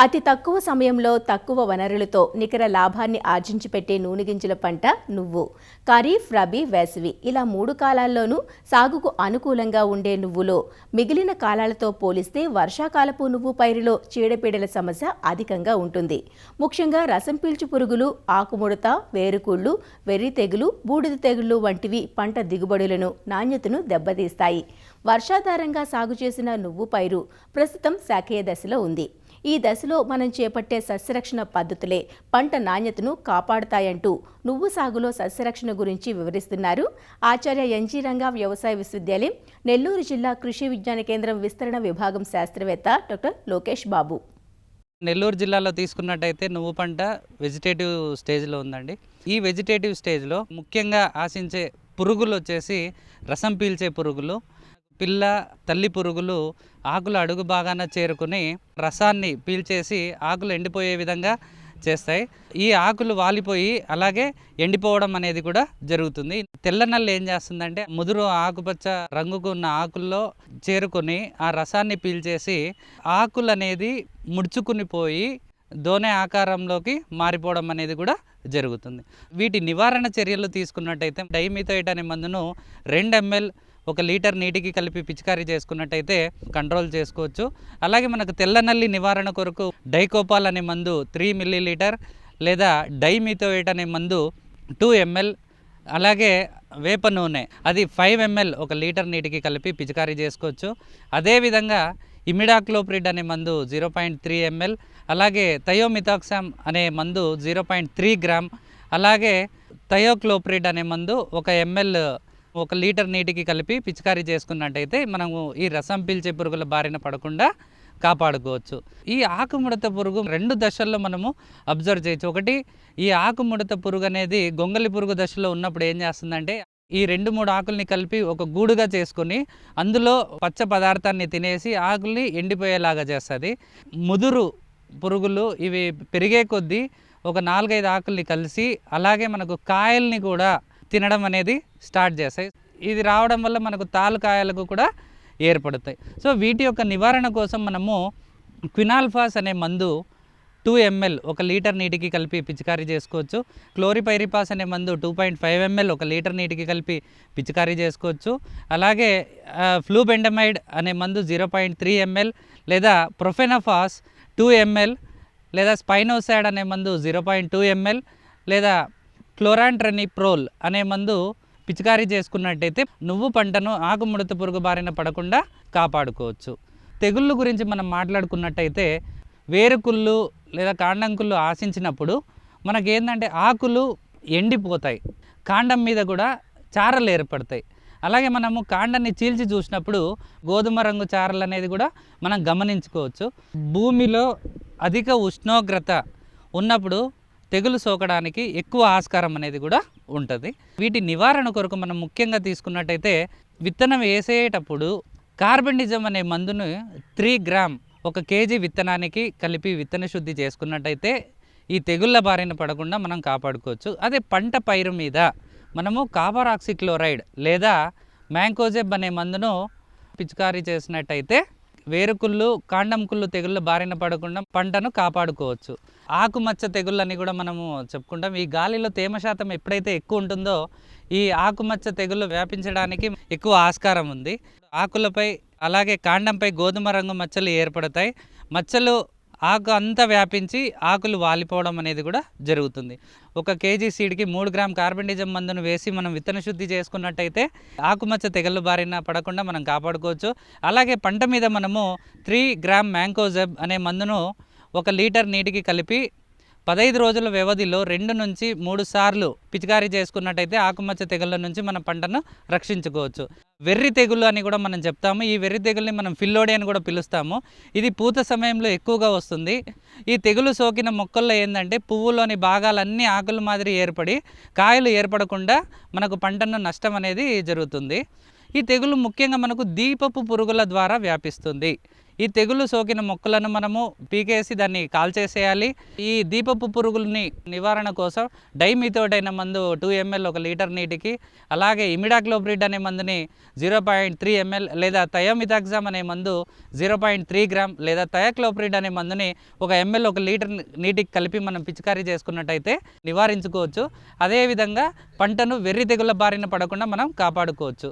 అతి తక్కువ సమయంలో తక్కువ వనరులతో నికర లాభాన్ని ఆర్జించి పెట్టే నూనె గింజల పంట నువ్వు. ఖరీఫ్, రబీ, వేసవి ఇలా 3 కాలాల్లోనూ సాగుకు అనుకూలంగా ఉండే నువ్వులో మిగిలిన కాలాలతో పోలిస్తే వర్షాకాలపు నువ్వు పైరులో చీడపీడల సమస్య అధికంగా ఉంటుంది. ముఖ్యంగా రసం పీల్చు పురుగులు, ఆకుముడత, వేరుకుళ్ళు, వెర్రి తెగులు, బూడిద తెగుళ్లు వంటివి పంట దిగుబడులను, నాణ్యతను దెబ్బతీస్తాయి. వర్షాధారంగా సాగు చేసిన నువ్వు పైరు ప్రస్తుతం శాఖీయ దశలో ఉంది. ఈ దశలో మనం చేపట్టే సస్యరక్షణ పద్ధతులే పంట నాణ్యతను కాపాడుతాయంటూ నువ్వు సాగులో సస్యరక్షణ గురించి వివరిస్తున్నారు ఆచార్య ఎన్జీ రంగా వ్యవసాయ విశ్వవిద్యాలయం, నెల్లూరు జిల్లా కృషి విజ్ఞాన కేంద్రం విస్తరణ విభాగం శాస్త్రవేత్త డాక్టర్ లోకేష్ బాబు. నెల్లూరు జిల్లాలో తీసుకున్నట్టయితే నువ్వు పంట వెజిటేటివ్ స్టేజ్లో ఉందండి. ఈ వెజిటేటివ్ స్టేజ్లో ముఖ్యంగా ఆశించే పురుగులు వచ్చేసి రసం పీల్చే పురుగులు, పిల్ల తల్లి పురుగులు ఆకుల అడుగు భాగాన చేరుకుని రసాన్ని పీల్చేసి ఆకులు ఎండిపోయే విధంగా చేస్తాయి. ఈ ఆకులు వాలిపోయి అలాగే ఎండిపోవడం అనేది కూడా జరుగుతుంది. తెల్ల నల్లి ఏం చేస్తుందంటే ముదురు ఆకుపచ్చ రంగుకు ఉన్న ఆకుల్లో చేరుకొని ఆ రసాన్ని పీల్చేసి ఆకులు అనేది ముడుచుకుని పోయి దోనె ఆకారంలోకి మారిపోవడం అనేది కూడా జరుగుతుంది. వీటి నివారణ చర్యలు తీసుకున్నట్టయితే డైమిథోయేట్ అనే మందును 2 ml 1 లీటర్ నీటికి కలిపి పిచికారీ చేసుకున్నట్టయితే కంట్రోల్ చేసుకోవచ్చు. అలాగే మనకు తెల్ల నల్లి నివారణ కొరకు డైకోపాల్ అనే మందు 3 ml లేదా డైమిథోయేట్ అనే మందు 2 ml, అలాగే వేప నూనె అది 5 ml 1 లీటర్ నీటికి కలిపి పిచికారీ చేసుకోవచ్చు. అదేవిధంగా ఇమిడాక్లోప్రిడ్ అనే మందు 0.3 ml, అలాగే థయోమిథాక్సామ్ అనే మందు 0.3 గ్రామ్, అలాగే థయోక్లోప్రిడ్ అనే మందు 1 ml 1 లీటర్ నీటికి కలిపి పిచికారీ చేసుకున్నట్టయితే మనము ఈ రసం పీల్చే పురుగుల బారిన పడకుండా కాపాడుకోవచ్చు. ఈ ఆకుముడత పురుగు 2 దశల్లో మనము అబ్జర్వ్ చేయొచ్చు. ఒకటి, ఈ ఆకుముడత పురుగు అనేది గొంగలి పురుగు దశలో ఉన్నప్పుడు ఏం చేస్తుందంటే ఈ 2-3 ఆకుల్ని కలిపి ఒక గూడుగా చేసుకొని అందులో పచ్చ పదార్థాన్ని తినేసి ఆకుల్ని ఎండిపోయేలాగా చేస్తుంది. ముదురు పురుగులు ఇవి పెరిగే కొద్దీ ఒక 4-5 ఆకుల్ని కలిసి అలాగే మనకు కాయల్ని కూడా తినడం అనేది స్టార్ట్ చేస్తాయి. ఇది రావడం వల్ల మనకు తాలుకాయలకు కూడా ఏర్పడతాయి. సో వీటి యొక్క నివారణ కోసం మనము క్వినాల్ఫాస్ అనే మందు 2 ml 1 లీటర్ నీటికి కలిపి పిచికారీ చేసుకోవచ్చు. క్లోరిపైరిపాస్ అనే మందు 2.5 ml 1 లీటర్ నీటికి కలిపి పిచికారీ చేసుకోవచ్చు. అలాగే ఫ్లూబెండమైడ్ అనే మందు 0.3 ml లేదా ప్రొఫెనఫాస్ 2 ml లేదా స్పైనోసాడ్ అనే మందు 0.2 ml లేదా క్లోరాంట్రనిప్రోల్ అనే మందు పిచికారీ చేసుకున్నట్టయితే నువ్వు పంటను ఆకుముడత పురుగు బారిన పడకుండా కాపాడుకోవచ్చు. తెగుళ్ళు గురించి మనం మాట్లాడుకున్నట్టయితే వేరుకుళ్ళు లేదా కాండంకుళ్ళు ఆశించినప్పుడు మనకేంటంటే ఆకులు ఎండిపోతాయి, కాండం మీద కూడా చారలు ఏర్పడతాయి. అలాగే మనము కాండాన్ని చీల్చి చూసినప్పుడు గోధుమ రంగు చారలు అనేది కూడా మనం గమనించుకోవచ్చు. భూమిలో అధిక ఉష్ణోగ్రత ఉన్నప్పుడు తెగులు సోకడానికి ఎక్కువ ఆస్కారం అనేది కూడా ఉంటుంది. వీటి నివారణ కొరకు మనం ముఖ్యంగా తీసుకున్నట్టయితే విత్తనం వేసేటప్పుడు కార్బెండిజం అనే మందును 3 గ్రామ్ 1 kg విత్తనానికి కలిపి విత్తన శుద్ధి చేసుకున్నట్టయితే ఈ తెగుళ్ళ బారిన పడకుండా మనం కాపాడుకోవచ్చు. అదే పంట పైరు మీద మనము కాపర్ ఆక్సిక్లోరైడ్ లేదా మ్యాంకోజెబ్ అనే మందును పిచికారీ చేసినట్టయితే వేరుకుళ్ళు, కాండం కుళ్ళు తెగుళ్ళ బారిన పడకుండా పంటను కాపాడుకోవచ్చు. ఆకుమచ్చ తెగుళ్ళని కూడా మనము చెప్పుకుంటాం. ఈ గాలిలో తేమ శాతం ఎప్పుడైతే ఎక్కువ ఉంటుందో ఈ ఆకుమచ్చ తెగుళ్ళు వ్యాపించడానికి ఎక్కువ ఆస్కారం ఉంది. ఆకులపై అలాగే కాండంపై గోధుమ రంగు మచ్చలు ఏర్పడతాయి. మచ్చలు ఆకు అంతా వ్యాపించి ఆకులు వాలిపోవడం అనేది కూడా జరుగుతుంది. 1 kg సీడ్కి 3 గ్రామ్ కార్బెండిజం మందును వేసి మనం విత్తన శుద్ధి చేసుకున్నట్టయితే ఆకుమచ్చ తెగుళ్ళ బారిన పడకుండా మనం కాపాడుకోవచ్చు. అలాగే పంట మీద మనము 3 గ్రామ్ మ్యాంకోజెబ్ అనే మందును 1 లీటర్ నీటికి కలిపి 15 రోజుల వ్యవధిలో 2 నుంచి 3 సార్లు పిచికారీ చేసుకున్నట్టయితే ఆకుమచ్చ తెగుళ్ళ నుంచి మన పంటను రక్షించుకోవచ్చు. వెర్రి తెగులు అని కూడా మనం చెప్తాము. ఈ వెర్రి తెగుల్ని మనం ఫిల్లోడి అని కూడా పిలుస్తాము. ఇది పూత సమయంలో ఎక్కువగా వస్తుంది. ఈ తెగులు సోకిన మొక్కల్లో ఏంటంటే పువ్వులోని భాగాలన్నీ ఆకుల మాదిరి ఏర్పడి కాయలు ఏర్పడకుండా మనకు పంటను నష్టం అనేది జరుగుతుంది. ఈ తెగులు ముఖ్యంగా మనకు దీపపు పురుగుల ద్వారా వ్యాపిస్తుంది. ఈ తెగులు సోకిన మొక్కలను మనము పీకేసి దాన్ని కాల్చేసేయాలి. ఈ దీపపు పురుగుల్ని నివారణ కోసం డైమిథోయేట్ అనే మందు 2 ml 1 లీటర్ నీటికి, అలాగే ఇమిడాక్లోప్రిడ్ అనే మందుని 0.3 ml లేదా థయోమిథాక్సామ్ అనే మందు 0.3 గ్రామ్ లేదా థయాక్లోప్రిడ్ అనే మందుని 1 ml 1 లీటర్ నీటికి కలిపి మనం పిచికారీ చేసుకున్నట్టయితే నివారించుకోవచ్చు. అదేవిధంగా పంటను వెర్రి తెగుల బారిన పడకుండా మనం కాపాడుకోవచ్చు.